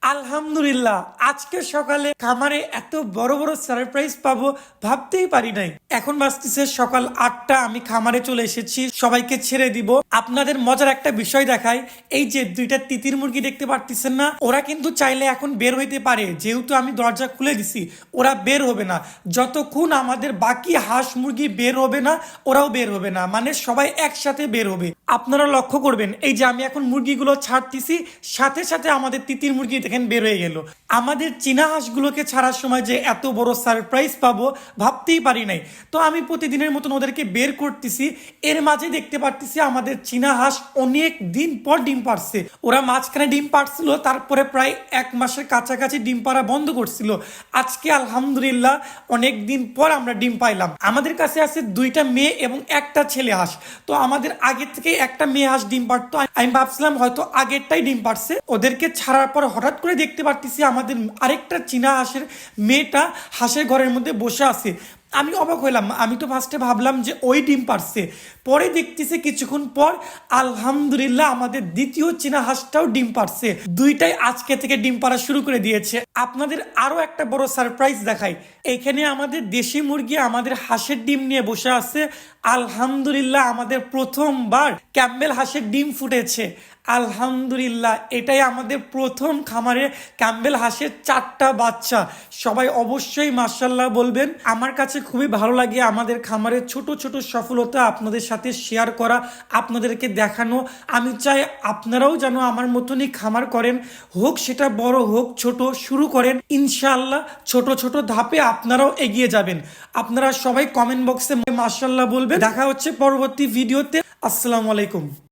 আলহামদুলিল্লাহ, আজকে সকালে খামারে এত বড় বড় সারপ্রাইজ পাবো ভাবতেই পারি নাই। এখন বাজতেছে সকাল 8টা, আমি খামারে চলে এসেছি, সবাইকে ছেড়ে দিব। আপনাদের মজার একটা বিষয় দেখাই, এই যে দুইটা তিতির মুরগি দেখতে পারতেছেন না, ওরা কিন্তু চাইলে এখন বের হইতে পারে, যেহেতু আমি দরজা খুলে দিছি। ওরা বের হবে না যতক্ষণ আমাদের বাকি হাঁস মুরগি বের হবে না, ওরাও বের হবে না, মানে সবাই একসাথে বের হবে। আপনারা লক্ষ্য করবেন, এই যে আমি এখন মুরগিগুলো ছাড়তেছি, সাথে সাথে আমাদের তিতির মুরগি দেখেন বের হয়ে গেল। আমাদের চীনা হাঁসগুলোকে ছাড়ার সময় যে এত বড় সারপ্রাইজ পাবো ভাবতেই পারি নাই। তো আমি প্রতিদিনের মতন ওদেরকে বের করতেছি, এর মাঝে দেখতে পারতেছি আমাদের চীনা হাঁস অনেক দিন পর ডিম পারছে। ওরা মাঝখানে ডিম পারছিল, তারপরে প্রায় 1 মাসের কাছাকাছি ডিম পাড়া বন্ধ করছিল। আজকে আলহামদুলিল্লাহ অনেক দিন পর আমরা ডিম পাইলাম। আমাদের কাছে আছে 2টা মেয়ে এবং 1টা ছেলে হাঁস। তো আমাদের আগে থেকে একটা মেয়ে হাঁস ডিম পারতো, আমি ভাবছিলাম হয়তো আগেরটাই ডিম পারছে। ওদেরকে ছাড়ার পর হঠাৎ করে দেখতে পারতেছি আমাদের আরেকটা চীনা হাঁসের মেয়েটা হাঁসের ঘরের মধ্যে বসে আছে। আমি অবাক হইলাম, আমি তো ফার্স্টে ভাবলাম যে ওই ডিম পারছে, পরে দেখতেছি কিছুক্ষণ পর আলহামদুলিল্লাহ আমাদের দ্বিতীয় চীনা হাঁসটাও ডিম পারছে। দুইটাই আজকে থেকে ডিম পাড়া শুরু করে দিয়েছে। আপনাদের আরো একটা বড় সারপ্রাইজ দেখাই, এখানে আমাদের দেশি মুরগি আমাদের হাঁসের ডিম নিয়ে বসে আছে। আলহামদুলিল্লাহ আমাদের প্রথমবার ক্যাম্বেল হাঁসের ডিম ফুটেছে। আলহামদুলিল্লাহ, এটাই আমাদের প্রথম খামারে ক্যাম্বেল হাঁসের 4টা বাচ্চা। সবাই অবশ্যই মাশাআল্লাহ বলবেন। আমার কাছে খুবই ভালো লাগে আমাদের খামারের ছোট ছোট সফলতা আপনাদের সাথে শেয়ার করা, আপনাদেরকে দেখানো। আমি চাই আপনারাও যেন আমার মতনই খামার করেন, হোক সেটা বড় হোক ছোট, শুরু করেন। ইনশাআল্লাহ ছোট ছোট ধাপে আপনারাও এগিয়ে যাবেন। আপনারা সবাই কমেন্ট বক্সে মাশাআল্লাহ বলবেন। দেখা হচ্ছে পরবর্তী ভিডিওতে। আসসালামু আলাইকুম।